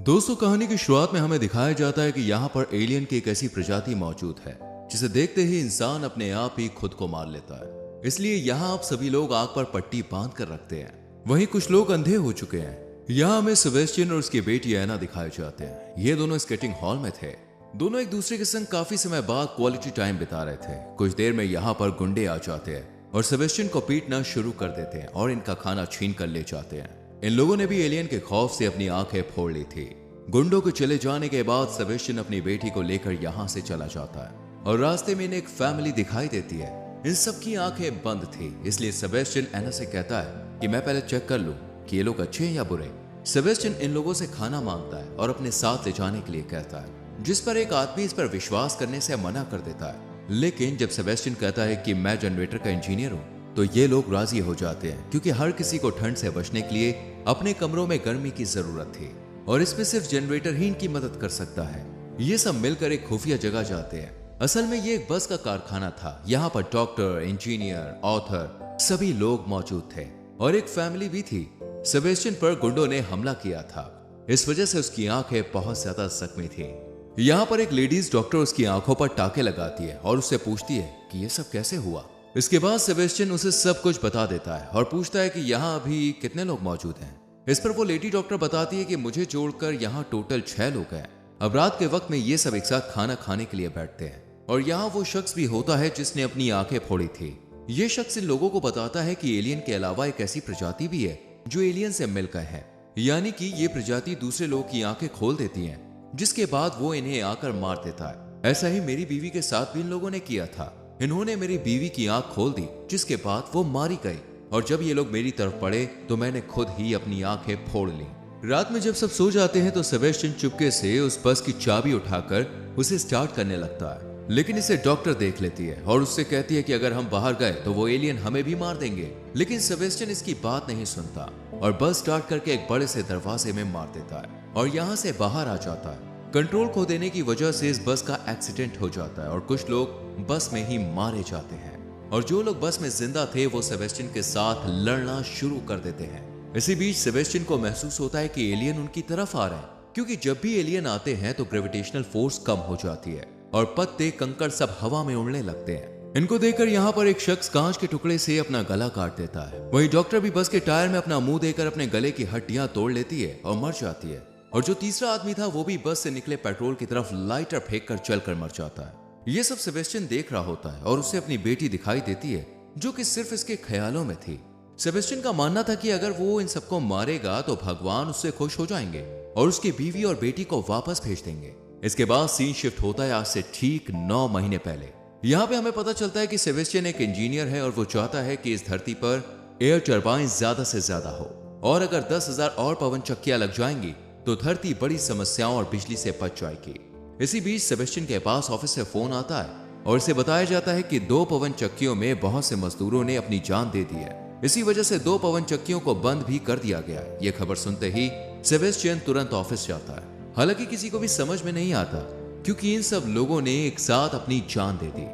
दोस्तों, कहानी की शुरुआत में हमें दिखाया जाता है कि यहाँ पर एलियन की एक ऐसी प्रजाति मौजूद है जिसे देखते ही इंसान अपने आप ही खुद को मार लेता है। इसलिए यहाँ आप सभी लोग आग पर पट्टी बांध कर रखते हैं। वहीं कुछ लोग अंधे हो चुके हैं। यहाँ हमें सेबेस्टियन और उसकी बेटी एना दिखाए जाते हैं। ये दोनों स्केटिंग हॉल में थे। दोनों एक दूसरे के संग काफी समय बाद क्वालिटी टाइम बिता रहे थे। कुछ देर में यहाँ पर गुंडे आ जाते हैं और सेबेस्टियन को पीटना शुरू कर देते हैं और इनका खाना छीन कर ले जाते हैं। इन लोगों ने भी एलियन के खौफ से अपनी आंखें फोड़ ली थी। गुंडों के चले जाने के बाद सेबेस्टियन अपनी बेटी को लेकर यहाँ से चला जाता है और रास्ते में इन्हें एक फैमिली दिखाई देती है। इन सबकी आंखें बंद थी, इसलिए सेबेस्टियन एना से कहता है कि मैं पहले चेक कर लूं कि ये लोग अच्छे हैं या बुरे। सेबेस्टियन इन लोगों से खाना मांगता है और अपने साथ ले जाने के लिए कहता है, जिस पर एक आदमी इस पर विश्वास करने से मना कर देता है। लेकिन जब सेबेस्टियन कहता है कि मैं जनरेटर का इंजीनियर हूँ तो ये लोग राजी हो जाते हैं, क्योंकि हर किसी को ठंड से बचने के लिए अपने कमरों में गर्मी की जरूरत थी और इसमें सिर्फ जनरेटर ही इनकी मदद कर सकता है। ये सब मिलकर एक खुफिया जगह जाते हैं। असल में ये एक बस का कारखाना था। यहाँ पर डॉक्टर, इंजीनियर, ऑथर सभी लोग मौजूद थे और एक फैमिली भी थी। सेबेस्टियन पर गुंडों ने हमला किया था। इस वजह से उसकी आंखें बहुत ज्यादा जख्मी थी। यहाँ पर एक लेडीज डॉक्टर उसकी आंखों पर टाके लगाती है और उससे पूछती है कि ये सब कैसे हुआ। इसके बाद सेबेस्टियन उसे सब कुछ बता देता है और पूछता है कि यहाँ अभी कितने लोग मौजूद हैं। इस पर वो लेडी डॉक्टर बताती है कि मुझे जोड़कर यहाँ टोटल 6 लोग हैं। अब रात के वक्त में ये सब एक साथ खाना खाने के लिए बैठते हैं और यहाँ वो शख्स भी होता है जिसने अपनी आंखें फोड़ी थी। ये शख्स इन लोगों को बताता है कि एलियन के अलावा एक ऐसी प्रजाति भी है जो एलियन से मिलकर है, यानी कि ये प्रजाति दूसरे लोगों की आंखें खोल देती है, जिसके बाद वो इन्हें आकर मार देता है। ऐसा ही मेरी बीवी के साथ भी इन लोगों ने किया था। इन्होंने मेरी बीवी की आंख खोल दी, जिसके बाद वो मारी गई और जब ये लोग मेरी तरफ पड़े तो मैंने खुद ही अपनी आंखें फोड़ ली। रात में जब सब सो जाते हैं तो सेबेस्टियन चुपके से उस बस की चाबी उठाकर उसे स्टार्ट करने लगता है, लेकिन इसे डॉक्टर देख लेती है और उससे कहती है कि अगर हम बाहर गए तो वो एलियन हमें भी मार देंगे। लेकिन सेबेस्टियन इसकी बात नहीं सुनता और बस स्टार्ट करके एक बड़े से दरवाजे में मार देता है और यहाँ से बाहर आ जाता है। कंट्रोल खो देने की वजह से इस बस का एक्सीडेंट हो जाता है और कुछ लोग बस में ही मारे जाते हैं और जो लोग बस में जिंदा थे वो सेबेस्टियन के साथ लड़ना शुरू कर देते हैं। इसी बीच सेबेस्टियन को महसूस होता है कि एलियन उनकी तरफ आ रहे हैं, क्योंकि जब भी एलियन आते हैं तो ग्रेविटेशनल फोर्स कम हो जाती है और पत्ते कंकड़ सब हवा में उड़ने लगते हैं। इनको देखकर यहाँ पर एक शख्स कांच के टुकड़े से अपना गला काट देता है। वही डॉक्टर भी बस के टायर में अपना मुंह देकर अपने गले की हड्डियां तोड़ लेती है और मर जाती है। और जो तीसरा आदमी था वो भी बस से निकले पेट्रोल की तरफ लाइटर फेंक कर चलकर मर जाता है। ये सब सेबेस्टियन देख रहा होता है और उसे अपनी बेटी दिखाई देती है, जो कि सिर्फ इसके ख्यालों में थी। सेबेस्टियन का मानना था कि अगर वो इन सबको मारेगा तो भगवान उससे खुश हो जाएंगे और उसकी बीवी और बेटी को वापस भेज देंगे। इसके बाद सीन शिफ्ट होता है आज से ठीक 9 महीने पहले। यहाँ पे हमें पता चलता है कि सेबेस्टियन एक इंजीनियर है और वो चाहता है कि इस धरती पर एयर टर्बाइन ज्यादा से ज्यादा हो और अगर 10,000 और पवन चक्कियां लग जाएंगी तो धरती बड़ी समस्याओं और बिजली से बच जाएगी। इसी बीच सेबेस्टियन के पास ऑफिस से फोन आता है और इसे बताया जाता है कि 2 पवन चक्कियों में बहुत से मजदूरों ने अपनी जान दे दी है। इसी वजह से 2 पवन चक्कियों को बंद भी कर दिया गया है। यह खबर सुनते ही सेबेस्टियन तुरंत ऑफिस जाता है। हालांकि किसी को भी समझ में नहीं आता, क्योंकि इन सब लोगों ने एक साथ अपनी जान दे दी।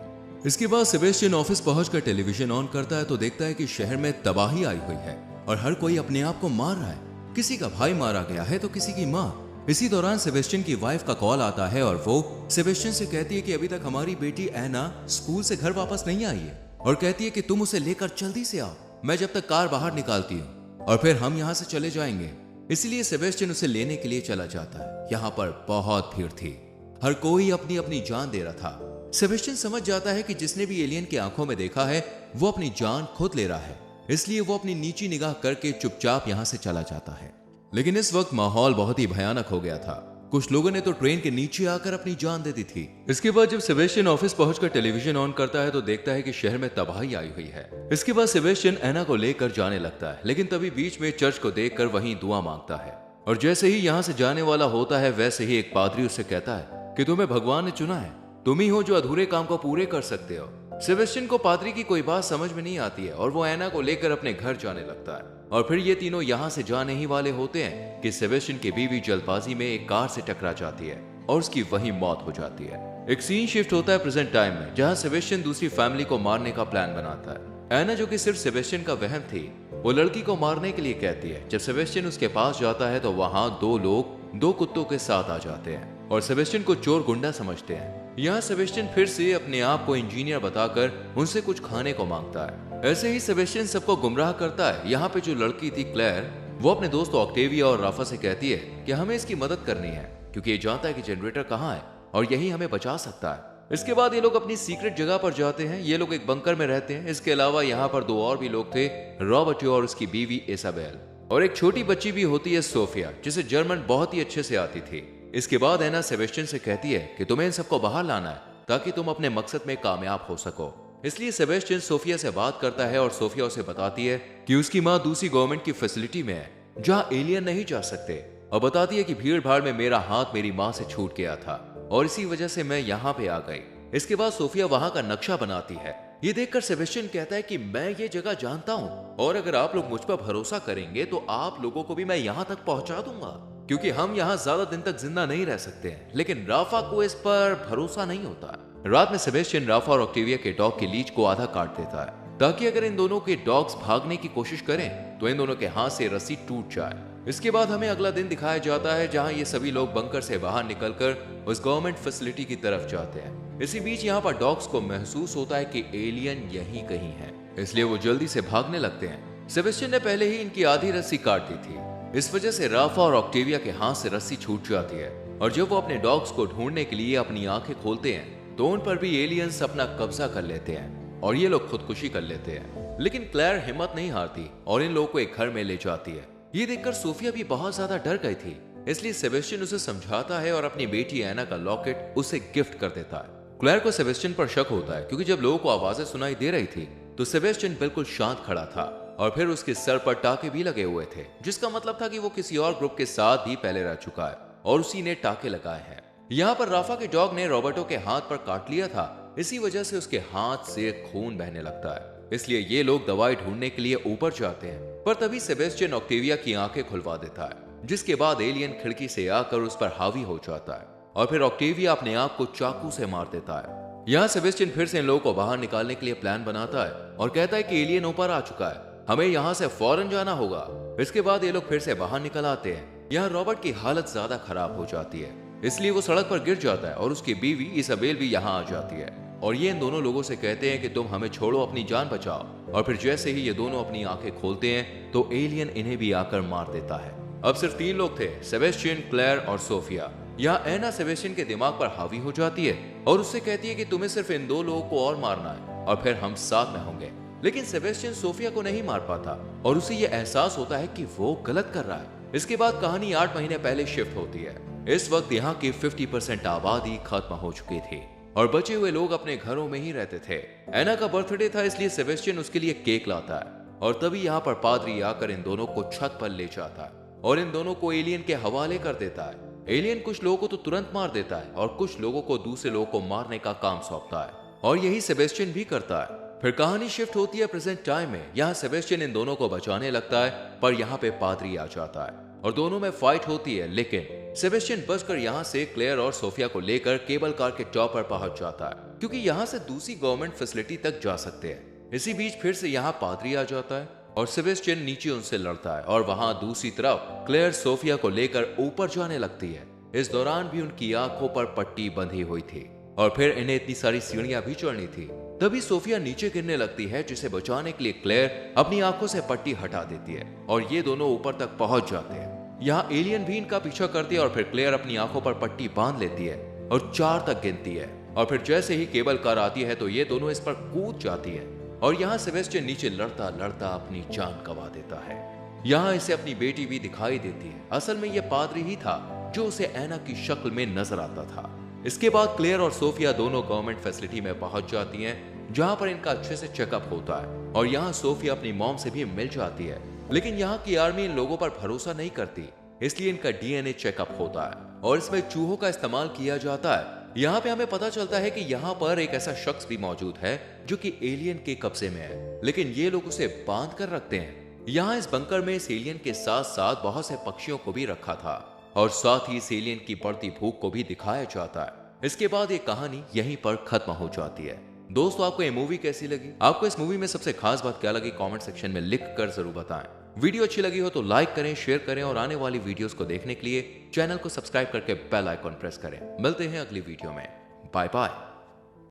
इसके बाद सेबेस्टियन ऑफिस पहुंचकर टेलीविजन ऑन करता है तो देखता है कि शहर में तबाही आई हुई है और हर कोई अपने आप को मार रहा है। किसी का भाई मारा गया है तो किसी की माँ। इसी दौरान सेबेस्टियन की वाइफ का कॉल आता है और वो सेबेस्टियन से कहती है कि अभी तक हमारी बेटी एना स्कूल से घर वापस नहीं आई है और कहती है कि तुम उसे लेकर जल्दी से आओ, मैं जब तक कार बाहर निकालती हूँ और फिर हम यहाँ से चले जाएंगे। इसलिए सेबेस्टियन उसे लेने के लिए चला जाता है। यहाँ पर बहुत भीड़ थी, हर कोई अपनी अपनी जान दे रहा था। सेबेस्टियन समझ जाता है कि जिसने भी एलियन की आंखों में देखा है वो अपनी जान खुद ले रहा है, इसलिए वो अपनी नीची निगाह करके चुपचाप यहाँ से चला जाता है। लेकिन इस वक्त माहौल बहुत ही भयानक हो गया था। कुछ लोगों ने तो ट्रेन के नीचे आकर अपनी जान दे दी थी। इसके बाद जब सेबेस्टियन ऑफिस पहुंचकर टेलीविजन ऑन करता है तो देखता है कि शहर में तबाही आई हुई है। इसके बाद सेबेस्टियन एना को लेकर जाने लगता है, लेकिन तभी बीच में चर्च को देखकर वहीं दुआ मांगता है और जैसे ही यहाँ से जाने वाला होता है वैसे ही एक पादरी उससे कहता है कि तुम्हें भगवान ने चुना है, तुम ही हो जो अधूरे काम को पूरे कर सकते हो। सेबेस्टियन को पादरी की कोई बात समझ में नहीं आती है और वो एना को लेकर अपने घर जाने लगता है और फिर ये तीनों यहाँ से जाने ही वाले होते हैं कि सेबेस्टियन की बीवी जल्दबाजी में एक कार से टकरा जाती है और उसकी वहीं मौत हो जाती है। एक सीन शिफ्ट होता है प्रेजेंट टाइम में, जहाँ सेबेस्टियन दूसरी फैमिली को मारने का प्लान बनाता है। एना, जो कि सिर्फ सेबेस्टियन का वहम थी, वो लड़की को मारने के लिए कहती है। जब सेबेस्टियन उसके पास जाता है तो वहां 2 लोग दो कुत्तों के साथ आ जाते हैं और सेबेस्टियन को चोर गुंडा समझते हैं। यहाँ सेबेस्टियन फिर से अपने आप को इंजीनियर बताकर उनसे कुछ खाने को मांगता है। ऐसे ही सेबेस्टियन सबको गुमराह करता है। यहाँ पे जो लड़की थी क्लेयर, वो अपने दोस्त ऑक्टेविया और राफा से कहती है कि हमें इसकी मदद करनी है क्योंकि ये जानता है कि जनरेटर कहाँ है और यही हमें बचा सकता है। इसके बाद ये लोग अपनी सीक्रेट जगह पर जाते हैं। ये लोग एक बंकर में रहते हैं। इसके अलावा यहाँ पर दो और भी लोग थे, रॉबर्ट और उसकी बीवी इसाबेल, और एक छोटी बच्ची भी होती है सोफिया, जिसे जर्मन बहुत ही अच्छे से आती थी। इसके बाद एना सेबेस्टियन से कहती है कि तुम्हें इन सबको बाहर लाना है ताकि तुम अपने मकसद में कामयाब हो सको। इसलिए सेबेस्टियन सोफिया से बात करता है और सोफिया उसे बताती है कि उसकी माँ दूसरी गवर्नमेंट की फैसिलिटी में है जहाँ एलियन नहीं जा सकते, और बताती है कि भीड़ भाड़ में मेरा हाथ मेरी माँ से छूट गया था और इसी वजह से मैं यहाँ पे आ गई। इसके बाद सोफिया वहां का नक्शा बनाती है। ये देखकर सेबेस्टियन कहता है कि मैं ये जगह जानता हूँ और अगर आप लोग मुझ पर भरोसा करेंगे तो आप लोगों को भी मैं यहाँ तक पहुंचा दूंगा, क्योंकि हम यहाँ ज्यादा दिन तक जिंदा नहीं रह सकते हैं। लेकिन राफा को इस पर भरोसा नहीं होता। रात में सेबेस्टियन राफा और ऑक्टेविया के डॉग की लीच को आधा काट देता है ताकि अगर इन दोनों के डॉग्स भागने की कोशिश करें तो इन दोनों के हाथ से रस्सी टूट जाए। इसके बाद हमें अगला दिन दिखाया जाता है जहां ये सभी लोग बंकर से बाहर निकलकर उस गवर्नमेंट फैसिलिटी की तरफ जाते हैं। इसी बीच यहाँ पर डॉग्स को महसूस होता है कि एलियन यहीं कहीं है, इसलिए वो जल्दी से भागने लगते हैं। सेबेस्टियन ने पहले ही इनकी आधी रस्सी काट दी थी। इस वजह से राफा और ऑक्टेविया के हाथ से रस्सी छूट जाती है और जब वो अपने डॉग्स को ढूंढने के लिए अपनी आंखें खोलते हैं तो उन पर भी एलियंस अपना कब्जा कर लेते हैं और ये लोग खुदकुशी कर लेते हैं। लेकिन क्लेयर हिम्मत नहीं हारती और इन लोगों को एक घर में ले जाती है। ये देखकर सोफिया भी बहुत ज्यादा डर गई थी, इसलिए सेबेस्टियन उसे समझाता है और अपनी बेटी एना का लॉकेट उसे गिफ्ट कर देता है। क्लेयर को सेबेस्टियन पर शक होता है क्योंकि जब लोगों को आवाजें सुनाई दे रही थी तो सेबेस्टियन बिल्कुल शांत खड़ा था और फिर उसके सर पर टाके भी लगे हुए थे, जिसका मतलब था कि वो किसी और ग्रुप के साथ भी पहले रह चुका है और उसी ने टाके लगाए हैं। यहाँ पर राफा के डॉग ने रॉबर्टो के हाथ पर काट लिया था, इसी वजह से उसके हाथ से खून बहने लगता है। इसलिए ये लोग दवाई ढूंढने के लिए ऊपर जाते हैं, पर तभी सेबेस्टियन ऑक्टेविया की आंखें खुलवा देता है, जिसके बाद एलियन खिड़की से आकर उस पर हावी हो जाता है और फिर ऑक्टेविया अपने आप को चाकू से मार देता है। यहाँ सेबेस्टियन फिर से इन लोगों को बाहर निकालने के लिए प्लान बनाता है और कहता है कि एलियन ऊपर आ चुका है, हमें यहाँ से फौरन जाना होगा। इसके बाद ये लोग फिर से बाहर निकल आते हैं। यहाँ रॉबर्ट की हालत ज्यादा खराब हो जाती है, इसलिए वो सड़क पर गिर जाता है और उसकी बीवी इसाबेल भी यहाँ आ जाती है और ये इन दोनों लोगों से कहते हैं कि तुम हमें छोड़ो, अपनी जान बचाओ। और फिर जैसे ही ये दोनों अपनी आंखें खोलते हैं तो एलियन इन्हें भी आकर मार देता है। अब सिर्फ 3 लोग थे, सेबेस्टियन, क्लेयर और सोफिया। यहाँ एना सेबेस्टियन के दिमाग पर हावी हो जाती है और उससे कहती है कि तुम्हें सिर्फ इन 2 लोगों को और मारना है और फिर हम साथ में होंगे। लेकिन सेबेस्टियन सोफिया को नहीं मार पाता और उसे यह एहसास होता है कि वो गलत कर रहा है। इसके बाद कहानी 8 महीने पहले शिफ्ट होती है। इस वक्त यहाँ की 50% आबादी खत्म हो चुकी थी और बचे हुए लोग अपने घरों में ही रहते थे। एना का बर्थडे था, इसलिए सेबेस्टियन उसके लिए केक लाता है और तभी यहाँ पर पादरी आकर इन दोनों को छत पर ले जाता है और इन दोनों को एलियन के हवाले कर देता है। एलियन कुछ लोगों को तो तुरंत मार देता है और कुछ लोगों को दूसरे लोगों को मारने का काम सौंपता है और यही सेबेस्टियन भी करता है। फिर कहानी शिफ्ट होती है प्रेजेंट टाइम में। यहाँ सेबेस्टियन इन दोनों को बचाने लगता है, पर यहाँ पे पादरी आ जाता है और दोनों में फाइट होती है। लेकिन सेबेस्टियन बचकर यहाँ से क्लेयर और सोफिया को लेकर केबल कार के टॉप पर पहुंच जाता है, क्योंकि यहाँ से दूसरी गवर्नमेंट फैसिलिटी तक जा सकते हैं। इसी बीच फिर से यहाँ पादरी आ जाता है और सेबेस्टियन नीचे उनसे लड़ता है और वहां दूसरी तरफ क्लेयर सोफिया को लेकर ऊपर जाने लगती है। इस दौरान भी उनकी आंखों पर पट्टी बंधी हुई थी और फिर इन्हें इतनी सारी सीढ़ियां भी चढ़नी थी। तभी सोफिया नीचे गिरने लगती है, जिसे बचाने के लिए क्लेयर अपनी आंखों से पट्टी हटा देती है और ये दोनों ऊपर तक पहुंच जाते हैं। यहाँ एलियन भी इनका पीछा करती है और फिर क्लेयर अपनी आंखों पर पट्टी बांध लेती है और 4 तक गिनती है और फिर जैसे ही केबल कार आती है तो ये दोनों इस पर कूद जाती है और यहाँ सेबेस्टियन नीचे लड़ता लड़ता अपनी जान गंवा देता है। यहाँ इसे अपनी बेटी भी दिखाई देती है। असल में ये पादरी ही था जो उसे एना की शक्ल में नजर आता था। इसके बाद क्लेयर और सोफिया दोनों गवर्नमेंट फैसिलिटी में पहुंच जाती हैं, जहां पर इनका अच्छे से चेकअप होता है और यहाँ सोफिया अपनी मॉम से भी मिल जाती है। लेकिन यहाँ की आर्मी इन लोगों पर भरोसा नहीं करती, इसलिए इनका डीएनए चेकअप होता है और इसमें चूहों का इस्तेमाल किया जाता है। यहाँ पे हमें पता चलता है कि यहाँ पर एक ऐसा शख्स भी मौजूद है जो कि एलियन के कब्जे में है, लेकिन ये लोग उसे बांध कर रखते हैं। यहाँ इस बंकर में इस एलियन के साथ साथ बहुत से पक्षियों को भी रखा था और साथ ही इस एलियन की बढ़ती भूख को भी दिखाया जाता है। इसके बाद ये कहानी यहीं पर खत्म हो जाती है। दोस्तों, आपको ये मूवी कैसी लगी? आपको इस मूवी में सबसे खास बात क्या लगी? कमेंट सेक्शन में लिख कर जरूर बताएं। वीडियो अच्छी लगी हो तो लाइक करें, शेयर करें और आने वाली वीडियोस को देखने के लिए चैनल को सब्सक्राइब करके बेल आइकॉन प्रेस करें। मिलते हैं अगली वीडियो में। Bye bye.